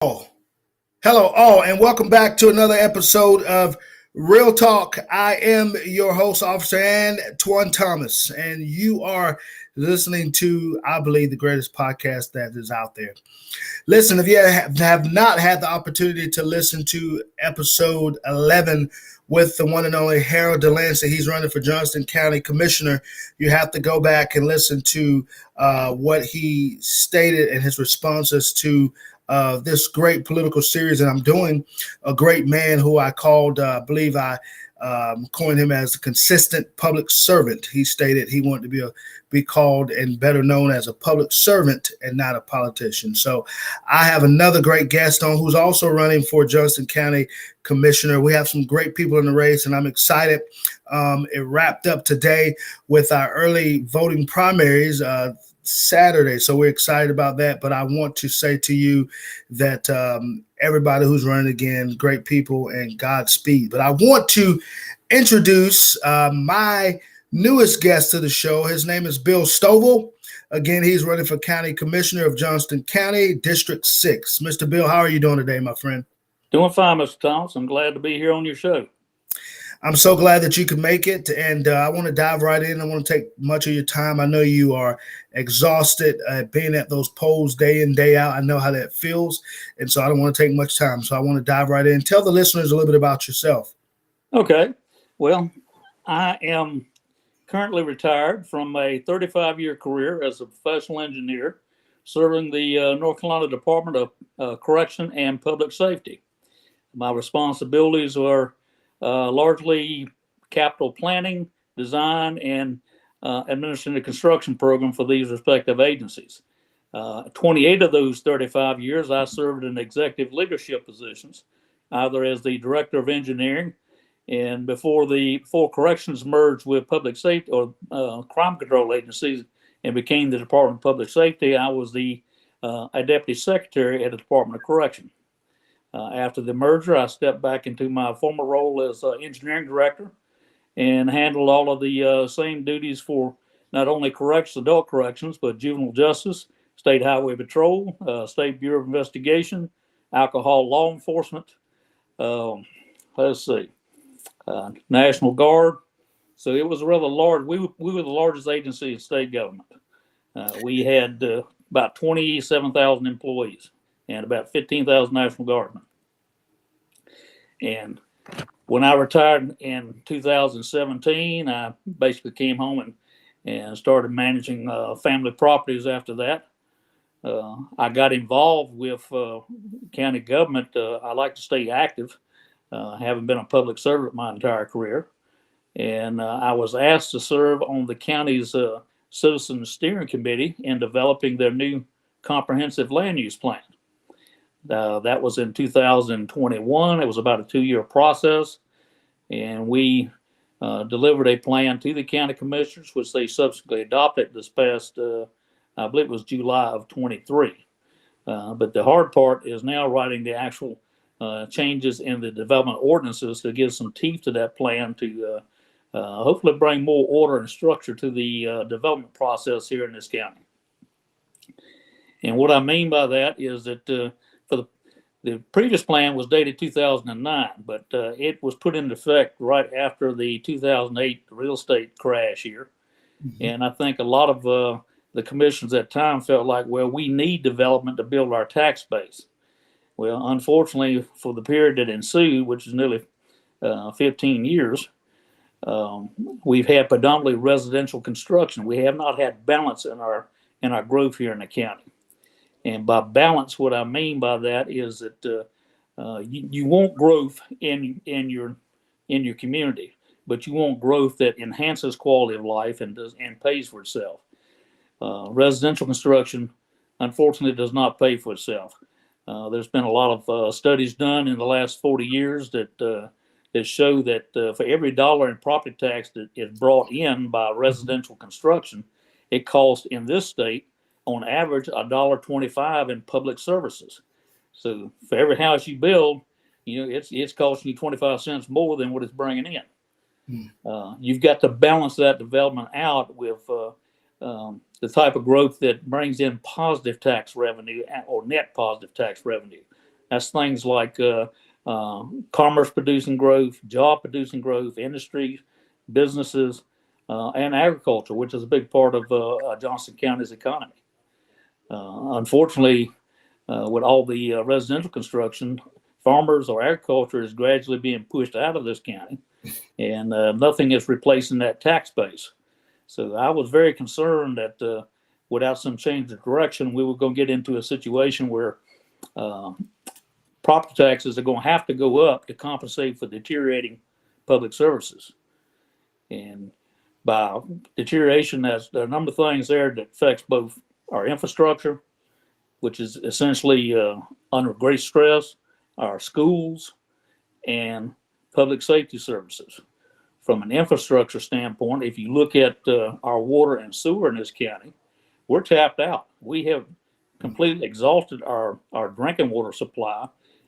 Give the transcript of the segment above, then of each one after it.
Hello, all, and welcome back to another episode of Real Talk. I am your host, Officer Antoine Thomas, and you are listening to, I believe, the greatest podcast that is out there. Listen, if you have not had the opportunity to listen to episode 11 with the one and only Harold Delancey, he's running for Johnston County Commissioner, you have to go back and listen to what he stated and his responses to this great political series that I'm doing. A great man who I called, I believe I coined him as a consistent public servant. He stated he wanted to be called and better known as a public servant and not a politician. So I have another great guest on who's also running for Johnston County Commissioner. We have some great people in the race, and I'm excited. It wrapped up today with our early voting primaries Saturday, so we're excited about that. But I want to say to you that everybody who's running again, great people and Godspeed. But I want to introduce my newest guest to the show. His name is Bill Stovall. Again, he's running for County Commissioner of Johnston County, District 6. Mr. Bill, how are you doing today, my friend? Doing fine, Mr. Thomas. I'm glad to be here on your show. I'm so glad that you could make it, and I want to dive right in. I want to take much of your time. I know you are exhausted being at those polls day in, day out. I know how that feels, and so I don't want to take much time. So I want to dive right in. Tell the listeners a little bit about yourself. Okay. Well, I am currently retired from a 35-year career as a professional engineer serving the North Carolina Department of Correction and Public Safety. My responsibilities are largely capital planning, design, and administering the construction program for these respective agencies. 28 of those 35 years, I served in executive leadership positions, either as the director of engineering, and before corrections merged with public safety or crime control agencies and became the Department of Public Safety, I was a deputy secretary at the Department of Correction. After the merger, I stepped back into my former role as engineering director and handled all of the same duties for not only adult corrections, but juvenile justice, state highway patrol, state bureau of investigation, alcohol law enforcement, National Guard. So it was rather large. We were the largest agency in state government. We had about 27,000 employees and about 15,000 National Guardsmen. And when I retired in 2017, I basically came home and started managing family properties after that. I got involved with county government. I like to stay active. Having been a public servant my entire career. And I was asked to serve on the county's Citizen Steering Committee in developing their new comprehensive land use plan. That was in 2021. It was about a 2-year process. And we delivered a plan to the county commissioners, which they subsequently adopted this past, I believe it was July of 23. But the hard part is now writing the actual changes in the development ordinances to give some teeth to that plan to hopefully bring more order and structure to the development process here in this county. And what I mean by that is that for the previous plan was dated 2009, but it was put into effect right after the 2008 real estate crash here. Mm-hmm. And I think a lot of the commissions at the time felt like, well, we need development to build our tax base. Well, unfortunately, for the period that ensued, which is nearly 15 years, we've had predominantly residential construction. We have not had balance in our growth here in the county. And by balance, what I mean by that is that you want growth in your community, but you want growth that enhances quality of life and pays for itself. Residential construction, unfortunately, does not pay for itself. There's been a lot of studies done in the last 40 years that show that for every dollar in property tax that is brought in by residential construction, it costs in this state, on average, $1.25 in public services. So for every house you build, it's costing you 25 cents more than what it's bringing in. You've got to balance that development out with the type of growth that brings in positive tax revenue or net positive tax revenue. That's things like commerce producing growth, job producing growth, industry, businesses, and agriculture, which is a big part of Johnston County's economy. Unfortunately, with all the residential construction, farmers or agriculture is gradually being pushed out of this county, and nothing is replacing that tax base. So I was very concerned that without some change of direction, we were going to get into a situation where property taxes are going to have to go up to compensate for deteriorating public services. And by deterioration, there are a number of things there that affects both our infrastructure, which is essentially under great stress, our schools, and public safety services. From an infrastructure standpoint, if you look at our water and sewer in this county, we're tapped out. We have completely exhausted our drinking water supply,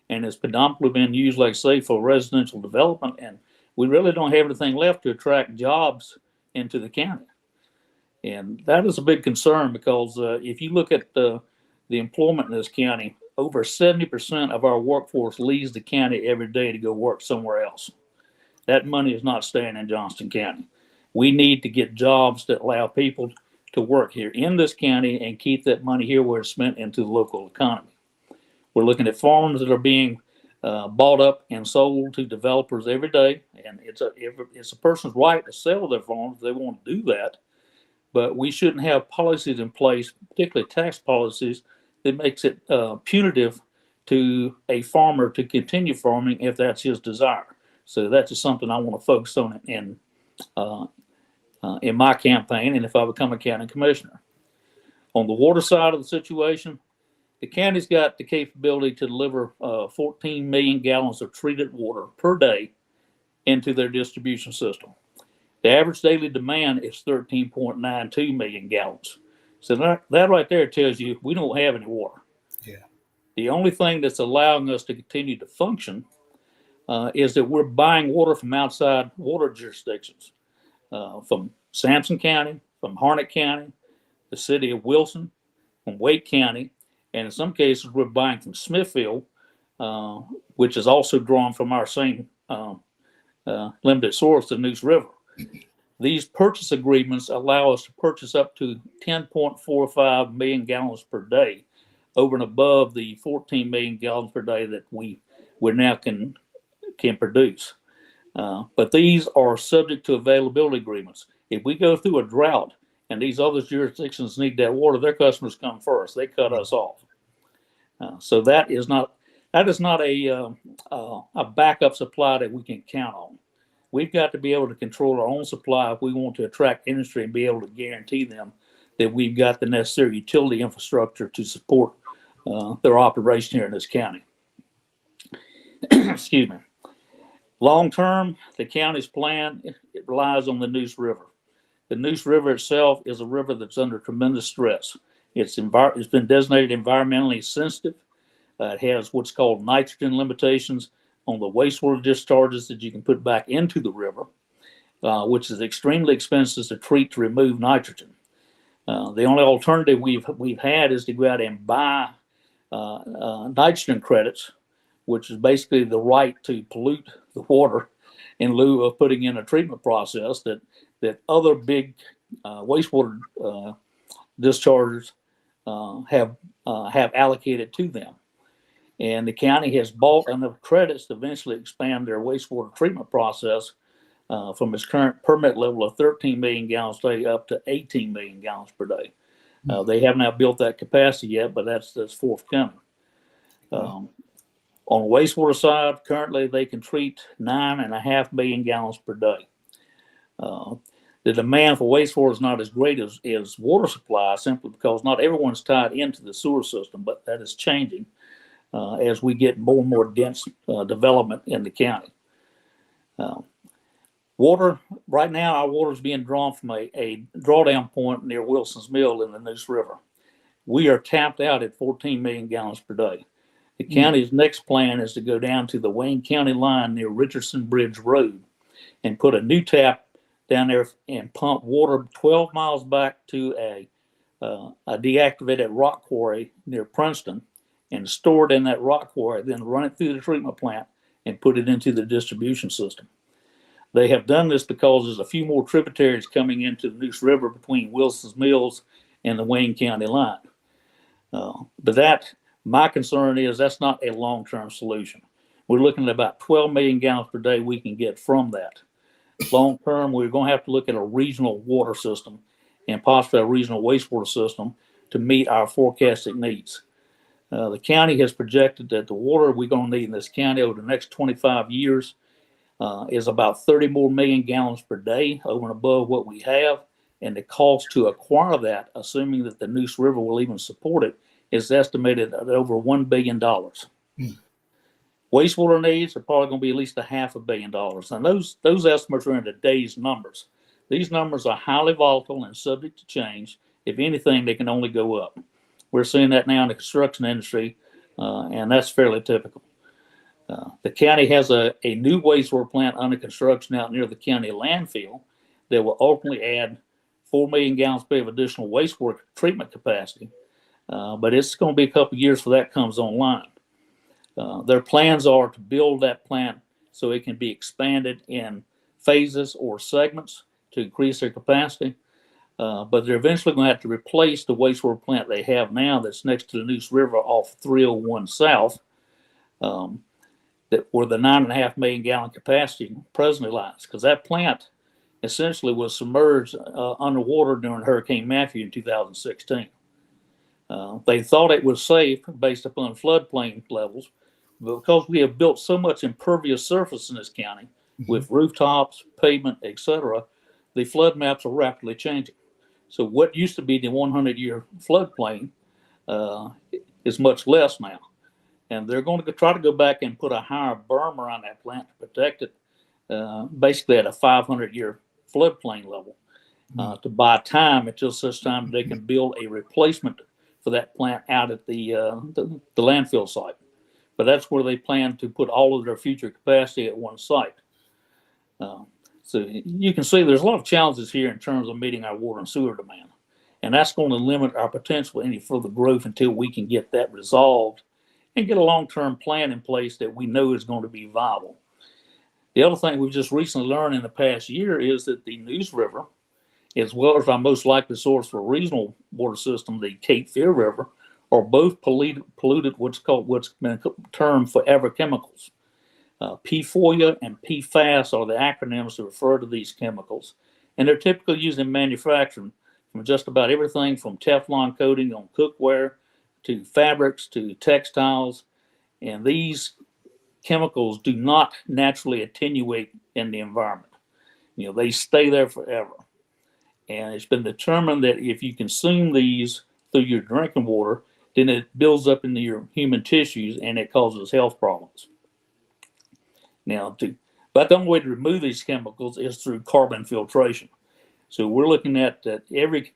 and it's predominantly been used, like I say, for residential development, and we really don't have anything left to attract jobs into the county. And that is a big concern because if you look at the employment in this county, over 70% of our workforce leaves the county every day to go work somewhere else. That money is not staying in Johnston County. We need to get jobs that allow people to work here in this county and keep that money here where it's spent into the local economy. We're looking at farms that are being bought up and sold to developers every day, and it's a person's right to sell their farms if they want to do that. But we shouldn't have policies in place, particularly tax policies, that makes it punitive to a farmer to continue farming if that's his desire. So that's just something I want to focus on in my campaign and if I become a county commissioner. On the water side of the situation, the county's got the capability to deliver 14 million gallons of treated water per day into their distribution system. The average daily demand is 13.92 million gallons. So that right there tells you we don't have any water. Yeah. The only thing that's allowing us to continue to function is that we're buying water from outside water jurisdictions, from Sampson County, from Harnett County, the city of Wilson, from Wake County, and in some cases we're buying from Smithfield, which is also drawn from our same limited source, the Neuse River. These purchase agreements allow us to purchase up to 10.45 million gallons per day, over and above the 14 million gallons per day that we now can produce. But these are subject to availability agreements. If we go through a drought and these other jurisdictions need that water, their customers come first. They cut us off. So that is not a backup supply that we can count on. We've got to be able to control our own supply if we want to attract industry and be able to guarantee them that we've got the necessary utility infrastructure to support their operation here in this county. Excuse me. Long term, the county's plan, it relies on the Neuse River. The Neuse River itself is a river that's under tremendous stress. It's been designated environmentally sensitive. It has what's called nitrogen limitations on the wastewater discharges that you can put back into the river, which is extremely expensive to treat to remove nitrogen. The only alternative we've had is to go out and buy nitrogen credits, which is basically the right to pollute the water in lieu of putting in a treatment process that other big wastewater dischargers have allocated to them. And the county has bought enough credits to eventually expand their wastewater treatment process from its current permit level of 13 million gallons per day up to 18 million gallons per day. They have not built that capacity yet, but that's forthcoming. On the wastewater side, currently they can treat 9.5 million gallons per day. The demand for wastewater is not as great as water supply, simply because not everyone's tied into the sewer system, but that is changing as we get more and more dense development in the county. Water, right now, our water is being drawn from a drawdown point near Wilson's Mill in the Neuse River. We are tapped out at 14 million gallons per day. The county's next plan is to go down to the Wayne County line near Richardson Bridge Road and put a new tap down there and pump water 12 miles back to a deactivated rock quarry near Princeton and store it in that rock quarry, then run it through the treatment plant and put it into the distribution system. They have done this because there's a few more tributaries coming into the Neuse River between Wilson's Mills and the Wayne County line. But my concern is that's not a long-term solution. We're looking at about 12 million gallons per day we can get from that. Long-term, we're going to have to look at a regional water system and possibly a regional wastewater system to meet our forecasted needs. The county has projected that the water we're going to need in this county over the next 25 years is about 30 more million gallons per day over and above what we have. And the cost to acquire that, assuming that the Neuse River will even support it, is estimated at over $1 billion. Wastewater needs are probably going to be at least $500 million. And those estimates are in today's numbers. These numbers are highly volatile and subject to change. If anything, they can only go up. We're seeing that now in the construction industry, and that's fairly typical. The county has a new wastewater plant under construction out near the county landfill that will ultimately add 4 million gallons per day of additional wastewater treatment capacity. But it's going to be a couple of years before that comes online. Their plans are to build that plant so it can be expanded in phases or segments to increase their capacity. But they're eventually going to have to replace the wastewater plant they have now that's next to the Neuse River off 301 South, where the 9.5 million gallon capacity presently lies, because that plant essentially was submerged underwater during Hurricane Matthew in 2016. They thought it was safe based upon floodplain levels, but because we have built so much impervious surface in this county with rooftops, pavement, etc., the flood maps are rapidly changing. So what used to be the 100-year floodplain is much less now. And they're going to try to go back and put a higher berm around that plant to protect it, basically at a 500-year floodplain level, to buy time until such time they can build a replacement for that plant out at the landfill site. But that's where they plan to put all of their future capacity at one site. So you can see there's a lot of challenges here in terms of meeting our water and sewer demand. And that's going to limit our potential for any further growth until we can get that resolved and get a long-term plan in place that we know is going to be viable. The other thing we've just recently learned in the past year is that the Neuse River, as well as our most likely source for a regional water system, the Cape Fear River, are both polluted what's been termed forever chemicals. PFOA and PFAS are the acronyms that refer to these chemicals, and they're typically used in manufacturing from just about everything from Teflon coating on cookware to fabrics to textiles. And these chemicals do not naturally attenuate in the environment. They stay there forever. And it's been determined that if you consume these through your drinking water, then it builds up into your human tissues and it causes health problems. But the only way to remove these chemicals is through carbon filtration. So we're looking at that every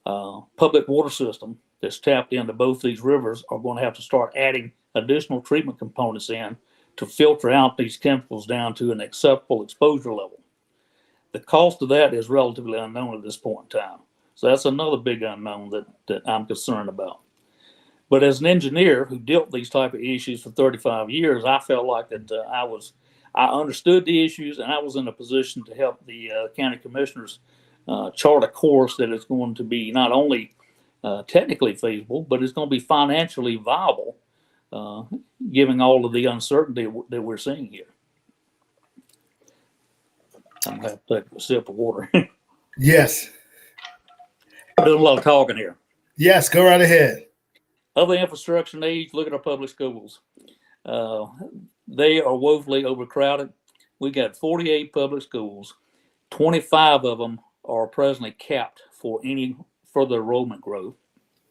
public water system that's tapped into both these rivers are going to have to start adding additional treatment components in to filter out these chemicals down to an acceptable exposure level. The cost of that is relatively unknown at this point in time. So that's another big unknown that I'm concerned about. But as an engineer who dealt with these type of issues for 35 years, I felt like that I understood the issues, and I was in a position to help the county commissioners chart a course that is going to be not only technically feasible, but it's going to be financially viable, given all of the uncertainty that we're seeing here. I'm going to have to take a sip of water. Yes. I'm doing a lot of talking here. Yes, go right ahead. Other infrastructure needs, look at our public schools. They are woefully overcrowded. We got 48 public schools. 25 of them are presently capped for any further enrollment growth.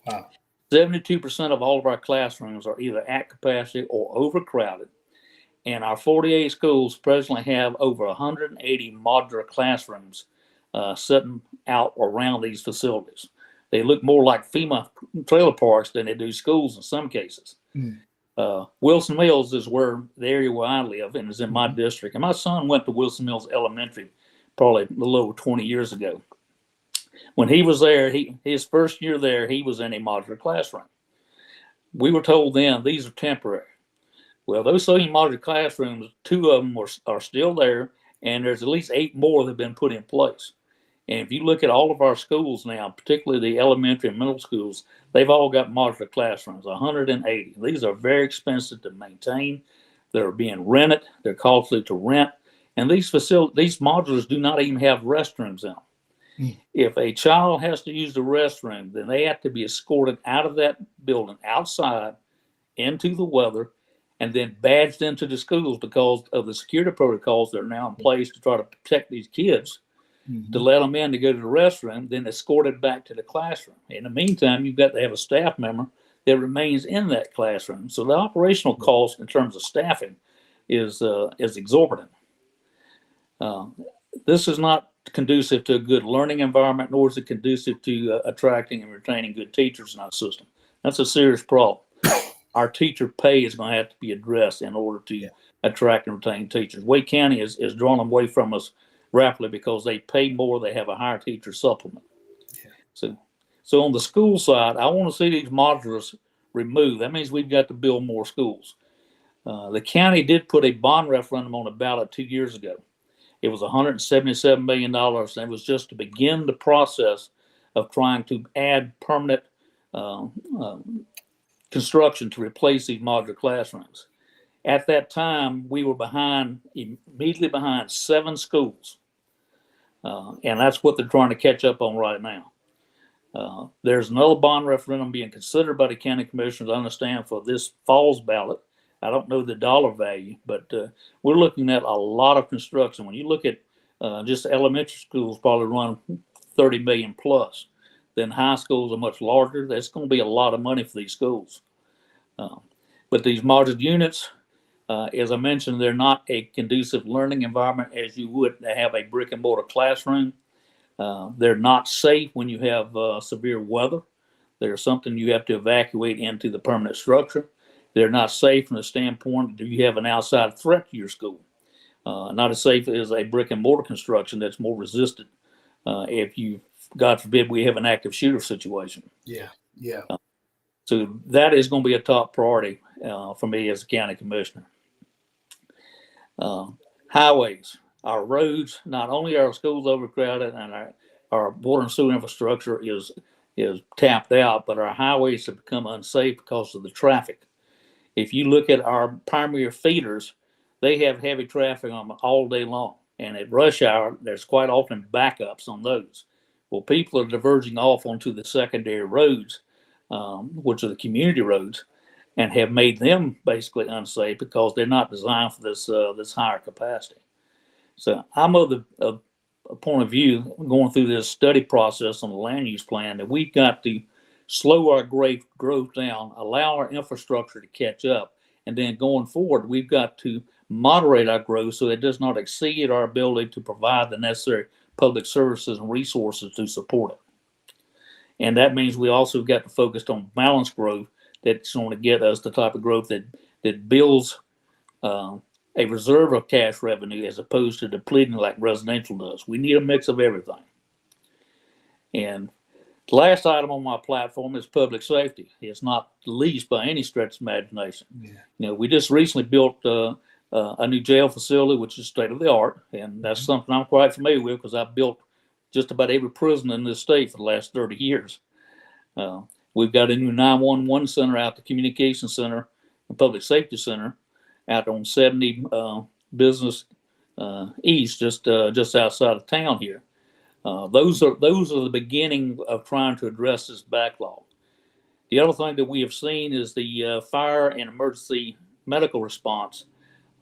Wow. 72% of all of our classrooms are either at capacity or overcrowded. And our 48 schools presently have over 180 modular classrooms sitting out around these facilities. They look more like FEMA trailer parks than they do schools in some cases. Wilson Mills is the area where I live, and is in my district. And my son went to Wilson Mills Elementary probably a little over 20 years ago. When he was there, his first year there, he was in a modular classroom. we were told then these are temporary. Well, those same modular classrooms, 2 of them are still there, and there's at least 8 more that have been put in place. And if you look at all of our schools now, particularly the elementary and middle schools, they've all got modular classrooms, 180. These are very expensive to maintain. They're being rented. They're costly to rent. And these modulars do not even have restrooms in them. If a child has to use the restroom, then they have to be escorted out of that building, outside, into the weather, and then badged into the schools because of the security protocols that are now in place to try to protect these kids, to let them in to go to the restroom, then escorted back to the classroom. In the meantime, you've got to have a staff member that remains in that classroom. So the operational cost in terms of staffing is exorbitant. This is not conducive to a good learning environment, nor is it conducive to attracting and retaining good teachers in our system. That's a serious problem. Our teacher pay is going to have to be addressed in order to attract and retain teachers. Wake County is drawing them away from us rapidly because they pay more, they have a higher teacher supplement. So on the school side, I want to see these modulars removed. That means we've got to build more schools. The county did put a bond referendum on the ballot 2 years ago. It was $177 million, and it was just to begin the process of trying to add permanent construction to replace these modular classrooms. At that time, we were immediately behind 7 schools, and that's what they're trying to catch up on right now. There's another bond referendum being considered by the county commissioners, I understand, for this fall's ballot. I don't know the dollar value, but we're looking at a lot of construction. When you look at just elementary schools, probably run 30 million plus. Then high schools are much larger. That's going to be a lot of money for these schools. But these modular units, as I mentioned, they're not a conducive learning environment as you would have a brick and mortar classroom. They're not safe when you have severe weather. They're something you have to evacuate into the permanent structure. They're not safe from the standpoint, do you have an outside threat to your school? Not as safe as a brick and mortar construction that's more resistant if you, God forbid, we have an active shooter situation. Yeah. So that is going to be a top priority for me as a county commissioner. Highways, our roads, not only are our schools overcrowded and our water and sewer infrastructure is tapped out, but our highways have become unsafe because of the traffic. If you look at our primary feeders, they have heavy traffic on them all day long. And at rush hour, there's quite often backups on those. Well, people are diverging off onto the secondary roads, which are the community roads, and have made them basically unsafe because they're not designed for this higher capacity. So I'm of the point of view, going through this study process on the land use plan, that we've got to slow our growth down, allow our infrastructure to catch up, and then going forward, we've got to moderate our growth so it does not exceed our ability to provide the necessary public services and resources to support it. And that means we also got to focus on balanced growth that's going to get us the type of growth that builds a reserve of cash revenue as opposed to depleting like residential does. We need a mix of everything. And the last item on my platform is public safety. It's not the least by any stretch of imagination. Yeah. We just recently built a new jail facility, which is state of the art, and that's something I'm quite familiar with because I've built just about every prison in this state for the last 30 years. We've got a new 911 center out, the communication center, and public safety center out on 70 Business East, just outside of town here. Those are the beginning of trying to address this backlog. The other thing that we have seen is the fire and emergency medical response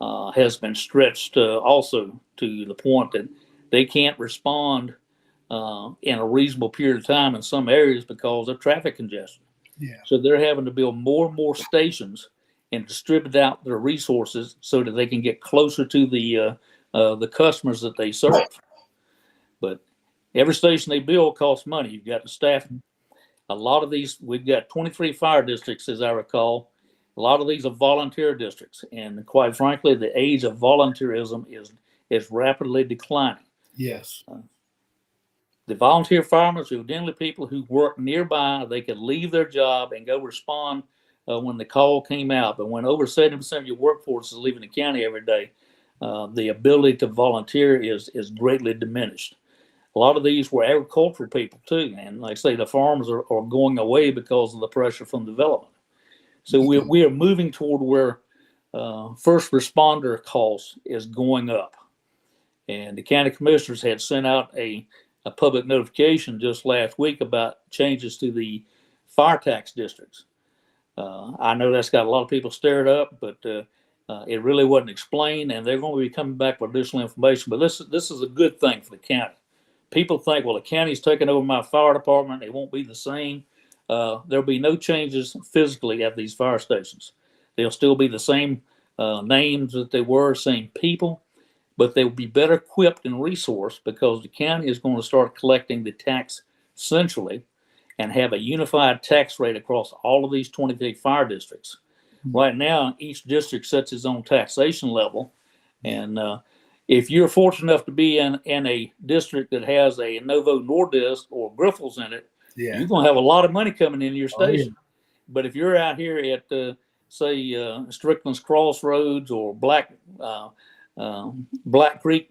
has been stretched also to the point that they can't respond in a reasonable period of time in some areas because of traffic congestion. Yeah. So they're having to build more and more stations and distribute out their resources so that they can get closer to the customers that they serve. But every station they build costs money. You've got the staff. A lot of these, we've got 23 fire districts, as I recall. A lot of these are volunteer districts, and quite frankly, the age of volunteerism is rapidly declining. Yes. The volunteer firemen are generally people who work nearby. They can leave their job and go respond when the call came out. But when over 70% of your workforce is leaving the county every day, the ability to volunteer is greatly diminished. A lot of these were agricultural people too, and like I say, the farms are going away because of the pressure from development. So we are moving toward where first responder costs is going up. And the county commissioners had sent out a public notification just last week about changes to the fire tax districts. I know that's got a lot of people stirred up, but it really wasn't explained, and they're going to be coming back with additional information. But this is a good thing for the county. People think, well, the county's taking over my fire department. It won't be the same. There'll be no changes physically at these fire stations. They'll still be the same names that they were, same people, but they will be better equipped and resourced because the county is going to start collecting the tax centrally and have a unified tax rate across all of these 23 fire districts. Right now, each district sets its own taxation level. And if you're fortunate enough to be in a district that has a Novo Nordisk or Griffles in it, you're going to have a lot of money coming into your station. Oh, yeah. But if you're out here at, say, Strickland's Crossroads or Black Creek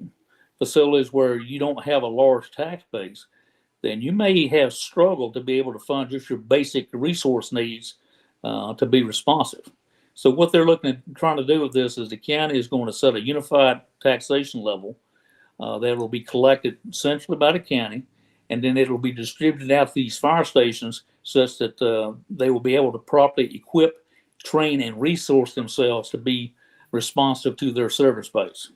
facilities where you don't have a large tax base, then you may have struggled to be able to fund just your basic resource needs to be responsive. So what they're trying to do with this is the county is going to set a unified taxation level that will be collected centrally by the county, and then it will be distributed out to these fire stations such that they will be able to properly equip, train, and resource themselves to be responsive to their service base.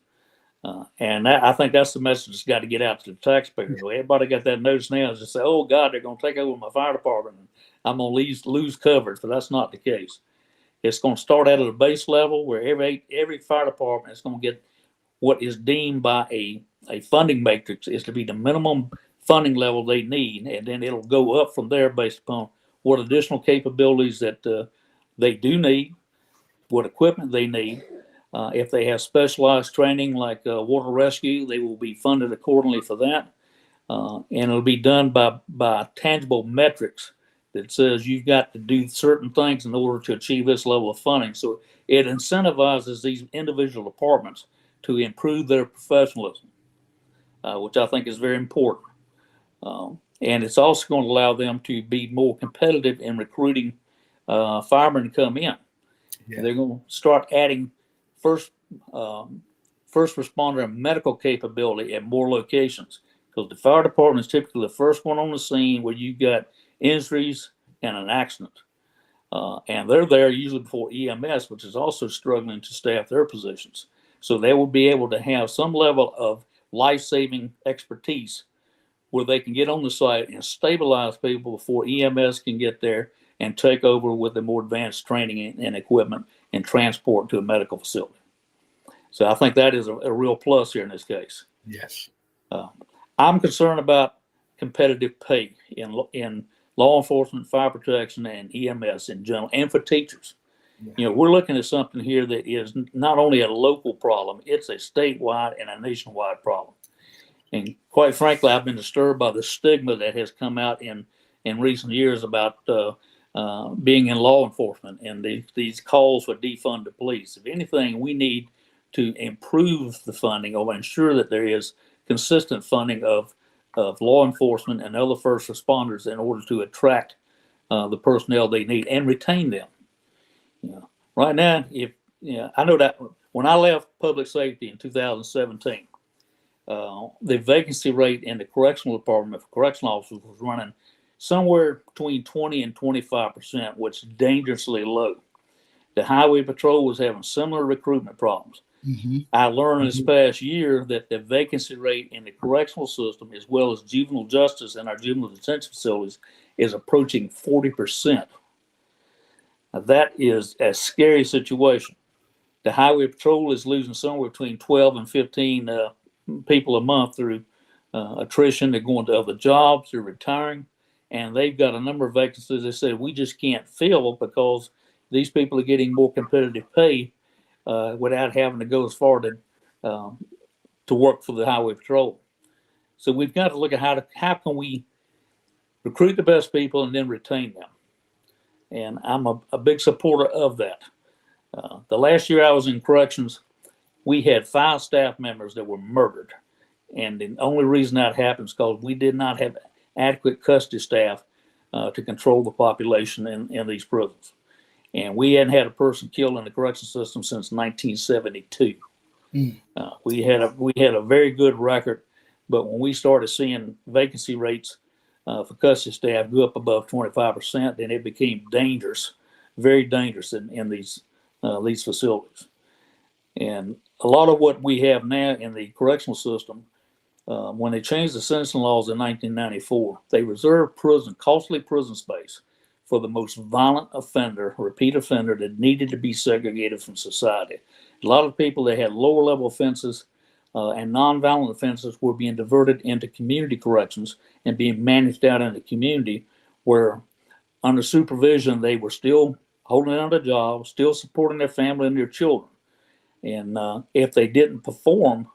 And I think that's the message that's got to get out to the taxpayers. So everybody got that notice now is to say, oh, God, they're going to take over my fire department and I'm going to lose coverage, but that's not the case. It's going to start out at a base level where every fire department is going to get what is deemed by a funding matrix is to be the minimum funding level they need, and then it'll go up from there based upon what additional capabilities that they do need, what equipment they need. If they have specialized training like water rescue, they will be funded accordingly for that. And it'll be done by tangible metrics that says you've got to do certain things in order to achieve this level of funding. So it incentivizes these individual departments to improve their professionalism, which I think is very important. And it's also going to allow them to be more competitive in recruiting firemen to come in. Yeah. They're going to start adding first responder and medical capability at more locations, because the fire department is typically the first one on the scene where you've got injuries and an accident. And they're there usually before EMS, which is also struggling to staff their positions. So they will be able to have some level of life-saving expertise where they can get on the site and stabilize people before EMS can get there and take over with the more advanced training and equipment and transport to a medical facility. So I think that is a real plus here in this case. Yes. I'm concerned about competitive pay in law enforcement, fire protection, and EMS in general, and for teachers. Yeah. You know, we're looking at something here that is not only a local problem, it's a statewide and a nationwide problem. And quite frankly, I've been disturbed by the stigma that has come out in recent years about being in law enforcement and these calls for defund the police. If anything, we need to improve the funding or ensure that there is consistent funding of law enforcement and other first responders in order to attract the personnel they need and retain them. You know, right now, I know that when I left public safety in 2017, the vacancy rate in the correctional department for correctional officers was running somewhere between 20 and 25%, which is dangerously low. The highway patrol was having similar recruitment problems. Mm-hmm. I learned this past year that the vacancy rate in the correctional system, as well as juvenile justice and our juvenile detention facilities, is approaching 40%. Now, that is a scary situation. The highway patrol is losing somewhere between 12 and 15 people a month through attrition. They're going to other jobs, they're retiring, and they've got a number of vacancies they said we just can't fill because these people are getting more competitive pay without having to go as far to work for the highway patrol. So we've got to look at how can we recruit the best people and then retain them. and I'm a big supporter of that. The last year I was in corrections, we had 5 staff members that were murdered. And the only reason that happened is because we did not have adequate custody staff to control the population in these prisons. And we hadn't had a person killed in the correction system since 1972. We had a very good record, but when we started seeing vacancy rates for custody staff go up above 25%, then it became dangerous, very dangerous in these facilities. And a lot of what we have now in the correctional system, when they changed the sentencing laws in 1994, they reserved costly prison space for the most violent offender, repeat offender that needed to be segregated from society. A lot of people that had lower level offenses and nonviolent offenses were being diverted into community corrections and being managed out in the community, where under supervision they were still holding down a job, still supporting their family and their children. And if they didn't perform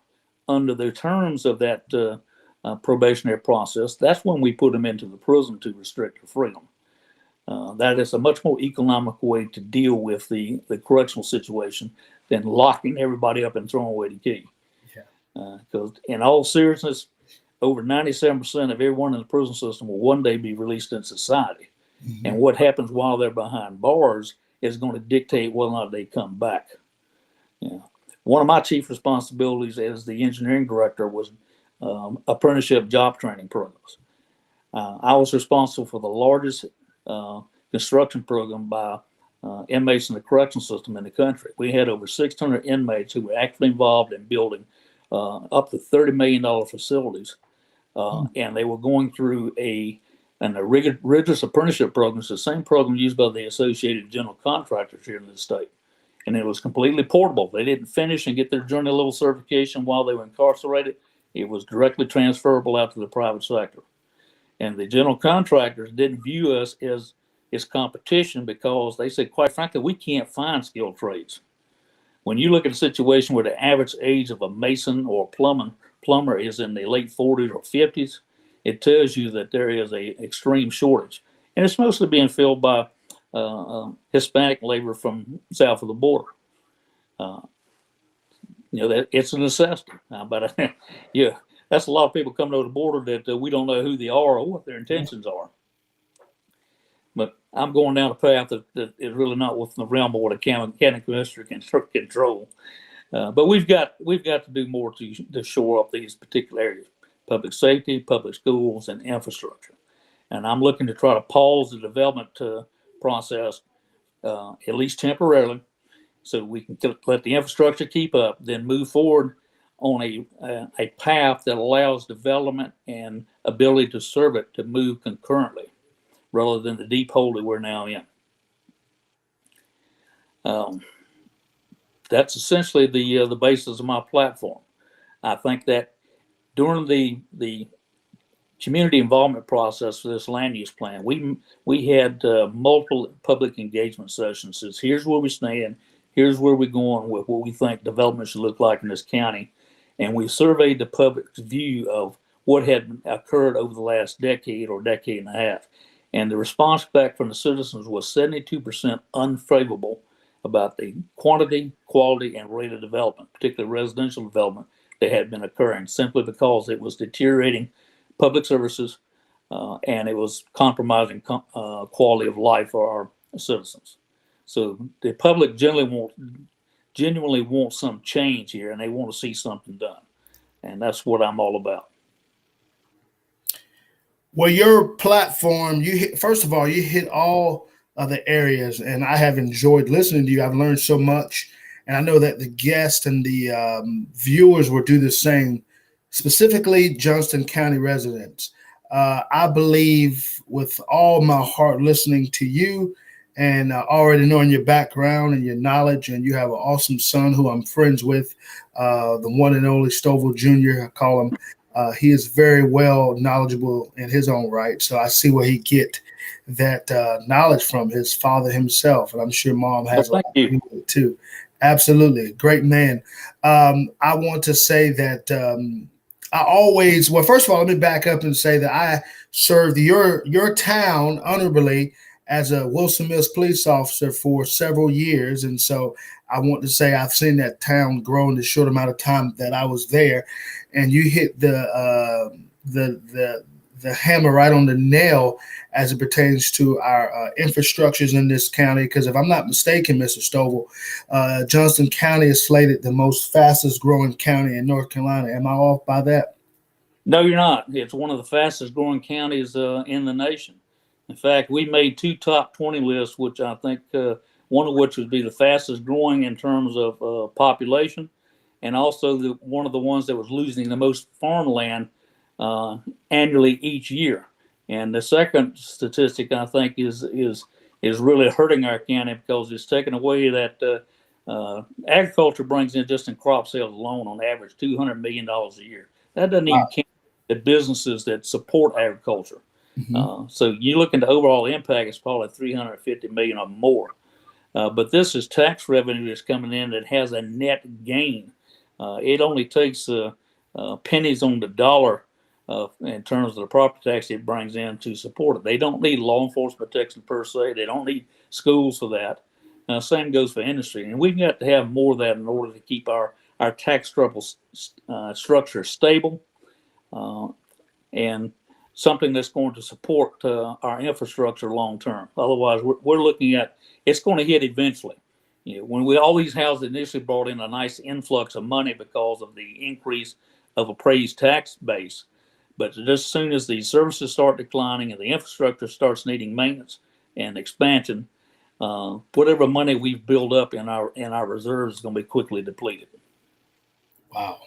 under the terms of that probationary process, that's when we put them into the prison to restrict their freedom. That is a much more economical way to deal with the correctional situation than locking everybody up and throwing away the key. Because in all seriousness, over 97% of everyone in the prison system will one day be released in society. And what happens while they're behind bars is going to dictate whether or not they come back. One of my chief responsibilities as the engineering director was apprenticeship job training programs. I was responsible for the largest construction program by inmates in the correctional system in the country. We had over 600 inmates who were actually involved in building up to $30 million facilities. And they were going through a rigorous apprenticeship program. It's the same program used by the Associated General Contractors here in the state. And it was completely portable. They didn't finish and get their journey level certification while they were incarcerated. It was directly transferable out to the private sector. And the general contractors didn't view us as competition because they said, quite frankly, we can't find skilled trades. When you look at a situation where the average age of a mason or plumber is in the late 40s or 50s, it tells you that there is an extreme shortage. And it's mostly being filled by Hispanic labor from south of the border. That it's a necessity. But yeah, that's a lot of people coming over the border that we don't know who they are or what their intentions are. But I'm going down a path that is really not within the realm of what a county commissioner can control. But we've got to do more to shore up these particular areas: public safety, public schools, and infrastructure. And I'm looking to try to pause the development process, at least temporarily, so we can let the infrastructure keep up, then move forward on a path that allows development and ability to serve it to move concurrently, rather than the deep hole that we're now in. That's essentially the basis of my platform. I think that during the community involvement process for this land use plan, we had multiple public engagement sessions. Says, here's where we stand, here's where we're going with what we think development should look like in this county, and we surveyed the public's view of what had occurred over the last decade or decade and a half. And the response back from the citizens was 72% unfavorable about the quantity, quality, and rate of development, particularly residential development, that had been occurring, simply because it was deteriorating public services and it was compromising quality of life for our citizens. So the public genuinely want some change here, and they want to see something done. And that's what I'm all about. Well, your platform, first of all, you hit all of the areas, and I have enjoyed listening to you. I've learned so much, and I know that the guests and the viewers will do the same, specifically Johnston County residents. I believe with all my heart listening to you and already knowing your background and your knowledge, and you have an awesome son who I'm friends with, the one and only Stovall Jr., I call him. He is very well knowledgeable in his own right. So I see where he get that knowledge from, his father himself. And I'm sure mom has a lot to do with it too. Absolutely. Great man. I want to say that first of all, let me back up and say that I served your town honorably as a Wilson Mills police officer for several years. And so I want to say I've seen that town grow in the short amount of time that I was there. And you hit the hammer right on the nail as it pertains to our infrastructures in this county. Because if I'm not mistaken, Mr. Stovall, Johnston County is slated the most fastest growing county in North Carolina. Am I off by that? No, you're not. It's one of the fastest growing counties in the nation. In fact, we made 2 top 20 lists, which I think one of which would be the fastest growing in terms of population, and also one of the ones that was losing the most farmland annually each year. And the second statistic I think is really hurting our county because it's taken away that agriculture brings in, just in crop sales alone, on average $200 million a year. That doesn't even count the businesses that support agriculture. Mm-hmm. So you look into overall impact, it's probably 350 million or more. But this is tax revenue that's coming in that has a net gain. It only takes pennies on the dollar in terms of the property tax it brings in to support it. They don't need law enforcement protection per se. They don't need schools for that. Same goes for industry. And we've got to have more of that in order to keep our tax structure stable and something that's going to support our infrastructure long term. Otherwise, we're looking at it's going to hit eventually. You know, when all these houses initially brought in a nice influx of money because of the increase of appraised tax base, but just as soon as the services start declining and the infrastructure starts needing maintenance and expansion, whatever money we've built up in our reserves is going to be quickly depleted. Wow.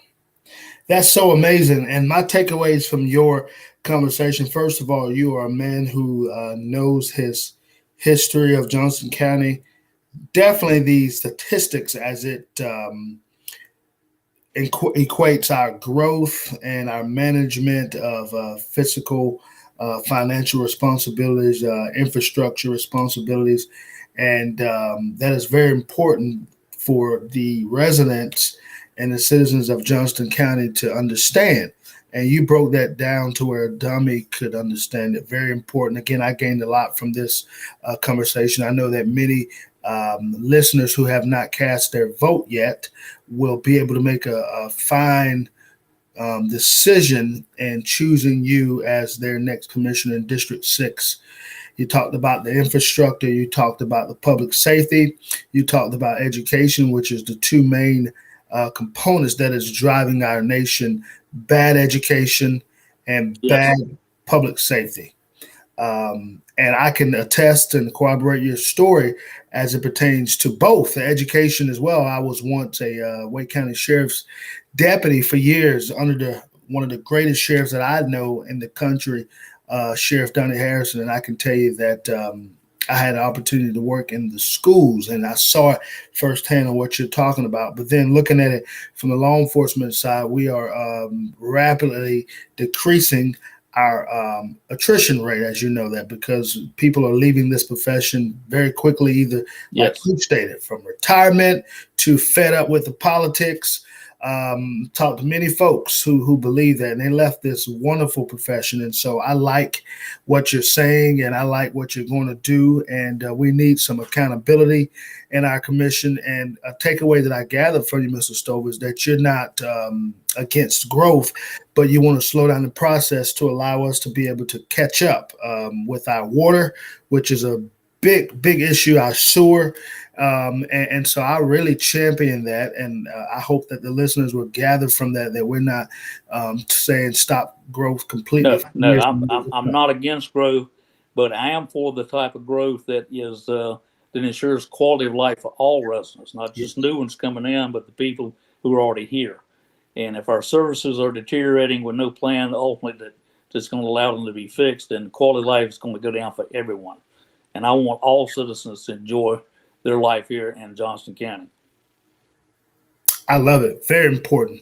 That's so amazing. And my takeaways from your conversation, first of all, you are a man who knows his history of Johnston County. Definitely the statistics as it equates our growth and our management of fiscal, financial responsibilities, infrastructure responsibilities. And that is very important for the residents and the citizens of Johnston County to understand. And you broke that down to where a dummy could understand it. Very important. Again, I gained a lot from this conversation. I know that many listeners who have not cast their vote yet will be able to make a fine decision in choosing you as their next commissioner in District 6. You talked about the infrastructure. You talked about the public safety. You talked about education, which is the two main components that is driving our nation: bad education and bad public safety. And I can attest and corroborate your story as it pertains to both the education as well. I was once a Wake County Sheriff's deputy for years under one of the greatest sheriffs that I know in the country, Sheriff Donnie Harrison. And I can tell you that I had an opportunity to work in the schools, and I saw it firsthand on what you're talking about. But then looking at it from the law enforcement side, we are rapidly decreasing our attrition rate, as you know that, because people are leaving this profession very quickly, either, like you stated, from retirement to fed up with the politics. Talked to many folks who believe that, and they left this wonderful profession. And so I like what you're saying, and I like what you're going to do. And we need some accountability in our commission. And a takeaway that I gather from you, Mr. Stovall, is that you're not against growth, but you want to slow down the process to allow us to be able to catch up with our water, which is a big issue, our sewer. And so I really champion that. And I hope that the listeners will gather from that we're not saying stop growth completely. No, I'm not against growth, but I am for the type of growth that is that ensures quality of life for all residents, not just new ones coming in, but the people who are already here. And if our services are deteriorating with no plan ultimately that's going to allow them to be fixed, then quality of life is going to go down for everyone. And I want all citizens to enjoy their life here in Johnston County. I love it. Very important.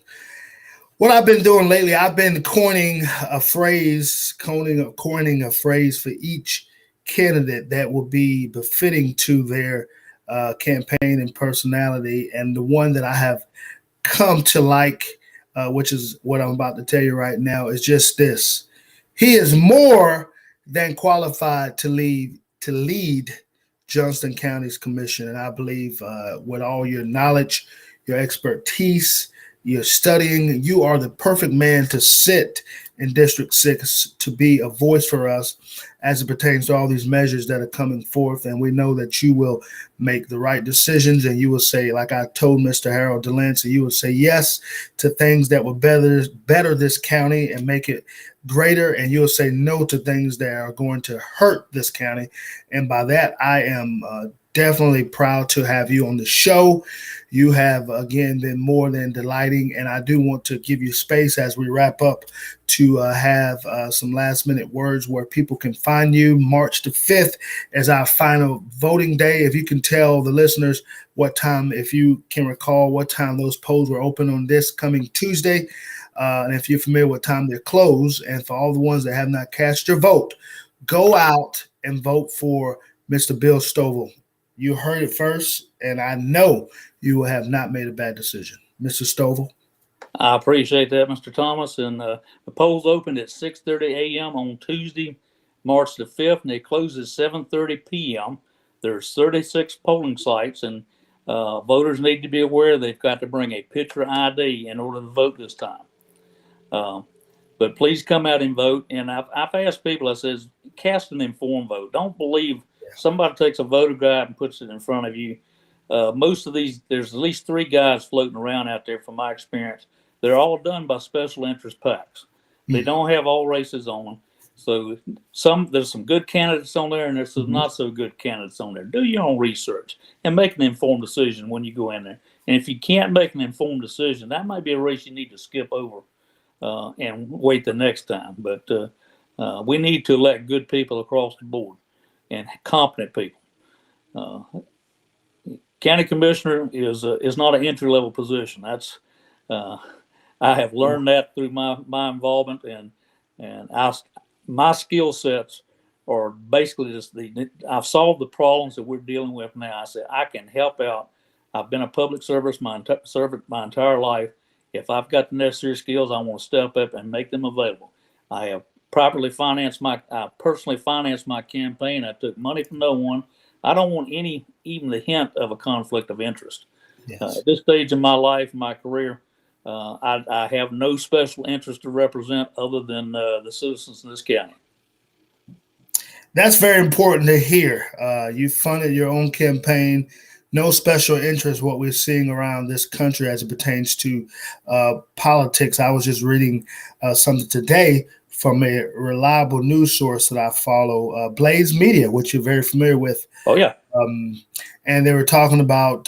What I've been doing lately, I've been coining a phrase for each candidate that will be befitting to their campaign and personality. And the one that I have come to like, which is what I'm about to tell you right now, is just this: he is more than qualified to lead to lead Johnston County's commission. And I believe with all your knowledge, your expertise, your studying, you are the perfect man to sit in District 6 to be a voice for us as it pertains to all these measures that are coming forth. And we know that you will make the right decisions, and you will say, like I told Mr. Harold Delancey, you will say yes to things that will better this county and make it greater, and you'll say no to things that are going to hurt this county. And by that, I am definitely proud to have you on the show. You have, again, been more than delighting, and I do want to give you space as we wrap up to have some last-minute words where people can find you. March the 5th is our final voting day. If you can tell the listeners what time, if you can recall what time those polls were open on this coming Tuesday, and if you're familiar with what time they're closed, and for all the ones that have not cast your vote, go out and vote for Mr. Bill Stovall. You heard it first, and I know you will have not made a bad decision. Mr. Stovall. I appreciate that, Mr. Thomas. And the polls opened at 6:30 a.m. on Tuesday, March the 5th, and they close at 7:30 p.m. There's 36 polling sites, and voters need to be aware they've got to bring a picture ID in order to vote this time. But please come out and vote. And I've asked people, I says, cast an informed vote. Don't believe somebody takes a voter guide and puts it in front of you. Most of these, there's at least 3 guys floating around out there from my experience. They're all done by special interest PACs. They don't have all races on them. So there's some good candidates on there, and there's some not so good candidates on there. Do your own research and make an informed decision when you go in there. And if you can't make an informed decision, that might be a race you need to skip over and wait the next time. But we need to elect good people across the board and competent people. County commissioner is not an entry level position. That's I have learned that through my involvement, and my skill sets are basically just I've solved the problems that we're dealing with now. I said I can help out. I've been a public servant my entire life. If I've got the necessary skills, I want to step up and make them available. I have properly financed I personally financed my campaign. I took money from no one. I don't want even the hint of a conflict of interest. Yes. At this stage in my life, my career, I have no special interest to represent other than the citizens in this county. That's very important to hear. You funded your own campaign, no special interest, what we're seeing around this country as it pertains to politics. I was just reading something today from a reliable news source that I follow, Blaze Media, which you're very familiar with. Oh, yeah. And they were talking about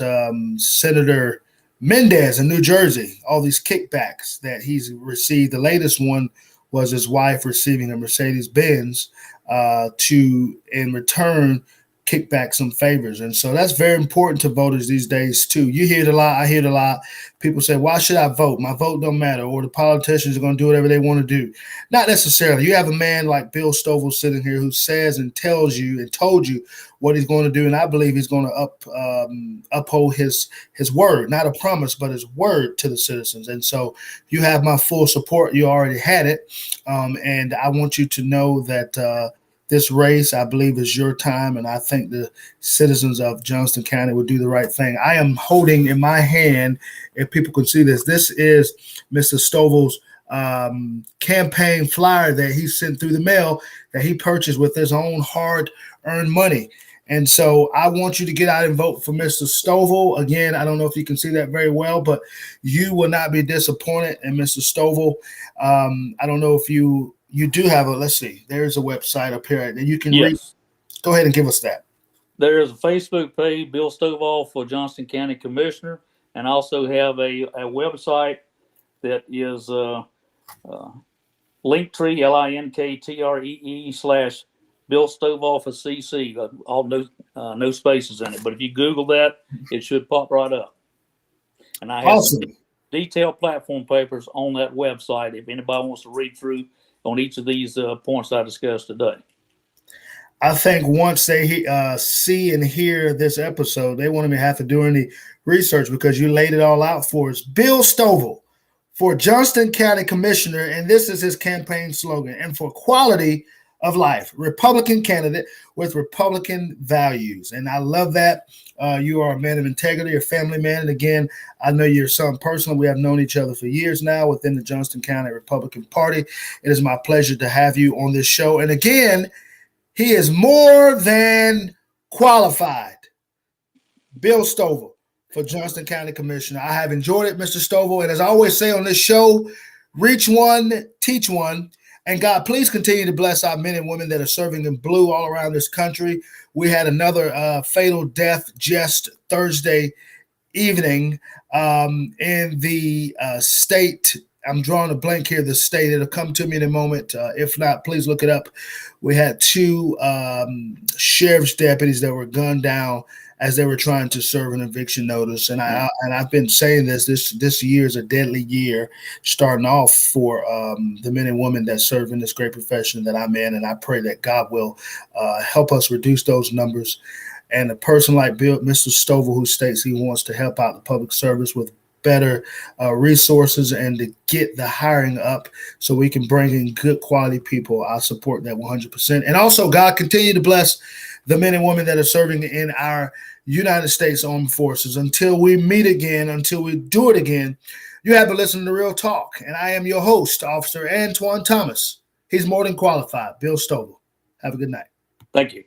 Senator Mendez in New Jersey, all these kickbacks that he's received. The latest one was his wife receiving a Mercedes-Benz to, in return, kick back some favors. And so that's very important to voters these days too. You hear it a lot. I hear it a lot. People say, why should I vote? My vote don't matter. Or the politicians are going to do whatever they want to do. Not necessarily. You have a man like Bill Stovall sitting here who says and tells you and told you what he's going to do. And I believe he's going to uphold his word, not a promise, but his word to the citizens. And so you have my full support. You already had it. And I want you to know that this race, I believe, is your time, and I think the citizens of Johnston County will do the right thing. I am holding in my hand, if people can see this, this is Mr. Stovall's campaign flyer that he sent through the mail that he purchased with his own hard-earned money. And so I want you to get out and vote for Mr. Stovall. Again, I don't know if you can see that very well, but you will not be disappointed in Mr. Stovall. I don't know if you do have let's see, there's a website up here that you can read. Go ahead and give us that. There is a Facebook page, Bill Stovall for Johnston County Commissioner, and also have a website that is Linktree, LINKTREE / Bill Stovall for CC, all no spaces in it. But if you Google that, it should pop right up. And I have detailed platform papers on that website if anybody wants to read through on each of these points I discussed today. I think once they see and hear this episode, they won't even have to do any research because you laid it all out for us. Bill Stovall for Johnston County Commissioner, and this is his campaign slogan, and for quality of life, Republican candidate with Republican values. And I love that. You are a man of integrity, a family man. And again, I know your son personally. We have known each other for years now within the Johnston County Republican Party. It is my pleasure to have you on this show. And again, he is more than qualified. Bill Stovall for Johnston County Commissioner. I have enjoyed it, Mr. Stovall. And as I always say on this show, reach one, teach one. And God, please continue to bless our men and women that are serving in blue all around this country. We had another fatal death just Thursday evening in the state. I'm drawing a blank here, the state. It'll come to me in a moment. If not, please look it up. We had two sheriff's deputies that were gunned down as they were trying to serve an eviction notice. And I've been saying this year is a deadly year, starting off for the men and women that serve in this great profession that I'm in. And I pray that God will help us reduce those numbers. And a person like Mr. Stovall, who states he wants to help out the public service with better resources and to get the hiring up so we can bring in good quality people, I support that 100%. And also, God, continue to bless the men and women that are serving in our United States Armed Forces. Until we meet again, until we do it again, you have been listening to Real Talk. And I am your host, Officer Antoine Thomas. He's more than qualified. Bill Stovall. Have a good night. Thank you.